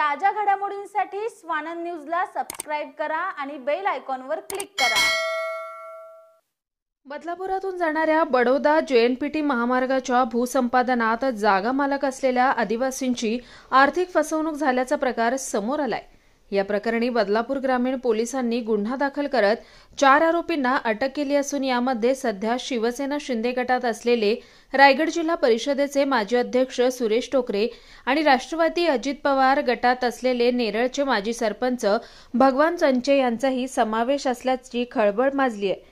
ताज्या घडामोडींसाठी स्वानंद न्यूजला सबस्क्राइब करा आणि बेल आयकॉनवर क्लिक करा। बदलापुरातून जाणाऱ्या बडोदा JNPT महामार्गाच्या भूसंपादनात जागा मालक असलेल्या आदिवासींची आर्थिक फसवणूक झाल्याचा प्रकार समोर आलाय। या प्रकरणी बदलापूर ग्रामीण पोलिसांनी गुन्हा दाखल करत 4 आरोपींना अटक केली असून यामध्ये सध्या शिवसेना शिंदे गटात असलेले रायगड जिल्हा परिषदेचे माजी अध्यक्ष सुरेश टोकरे आणि राष्ट्रवादी अजित पवार गटात असलेले नेरळचे माजी सरपंच भगवान चंचे यांचाही समावेश असल्याची खळबळ माजली आहे।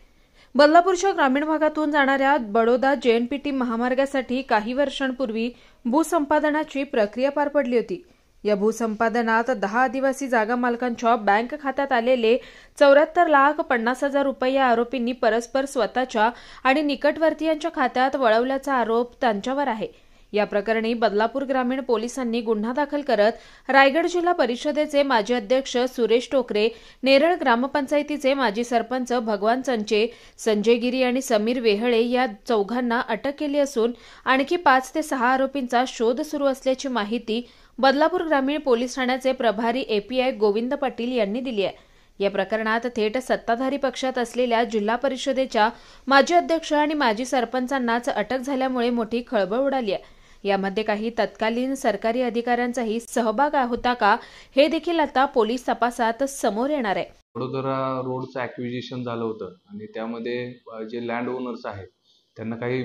बदलापूरच्या ग्रामीण भागातून जाणाऱ्या बडोदा JNPT महामार्गासाठी काही वर्षांपूर्वी भूसंपादनाची प्रक्रिया पार पडली होती। या भूसंपादनात 10 आदिवासी जागा मालकांच्या बँक खात्यात आलेले 74,50,000 रुपये या आरोपींनी परस्पर स्वतःच्या आणि निकटवर्तीयांच्या खात्यात वळवल्याचा आरोप त्यांच्यावर आहे। या प्रकरणी बदलापूर ग्रामीण पोलिसांनी गुन्हा दाखल करत रायगड जिल्हा परिषदेचे माजी अध्यक्ष सुरेश टोकरे, नेरळ ग्रामपंचायतीचे माजी सरपंच भगवान चंचे, संजय गिरी आणि समीर वेहळे या चौघांना अटक केली असून आणखी 5 ते 6 आरोपींचा शोध सुरू असल्याची माहिती बदलापूर ग्रामीण पोलीस ठाण्याचे प्रभारी API गोविंद पाटील यांनी दिली आहे। या प्रकरणात थेट सत्ताधारी पक्षात असलेल्या जिल्हा परिषदेच्या माजी अध्यक्ष आणि माजी सरपंचांनाच अटक झाल्यामुळे मोठी खळबळ उडाली आहे। यामध्ये काही तत्कालीन सरकारी अधिकाऱ्यांचाही सहभाग होता का हे देखील आता पोलीस तपासात समोर येणार आहे। बडोदरा रोडचं ॲक्विजिशन झालं होतं आणि त्यामध्ये जे लँड ओनर्स आहेत त्यांना काही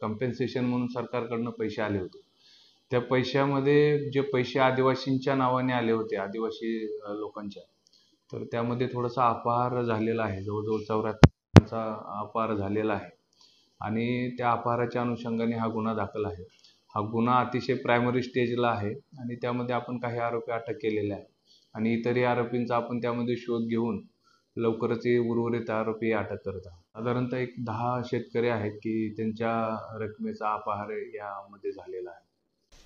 कम्पेन्सेशन म्हणून सरकारकडून पैसे आले होते। त्या पैशामध्ये जे पैसे आदिवासींच्या नावाने आले होते, आदिवासी लोकांच्या, तर त्यामध्ये थोडासा अपहार झालेला आहे। जवळजवळ 84चा अपहार झालेला आहे आणि त्या अपहाराच्या अनुषंगाने हा गुन्हा दाखल आहे। हा गुन्हा अतिशय प्रायमरी स्टेजला आहे आणि त्यामध्ये आपण काही आरोपी अटक केलेले आहे आणि इतरही आरोपींचा आपण त्यामध्ये शोध घेऊन लवकरच उर्वरित आरोपी अटक करत आहोत। साधारणतः एक 10 शेतकरी आहेत की त्यांच्या रकमेचा अपहार यामध्ये झालेला आहे।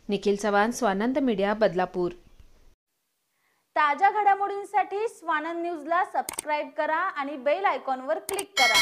निखिल चव्हाण, स्वानंद मीडिया, बदलापूर। ताज्या घडामोडींसाठी स्वानंद न्यूजला सबस्क्राइब करा आणि बेल आयकॉनवर क्लिक करा।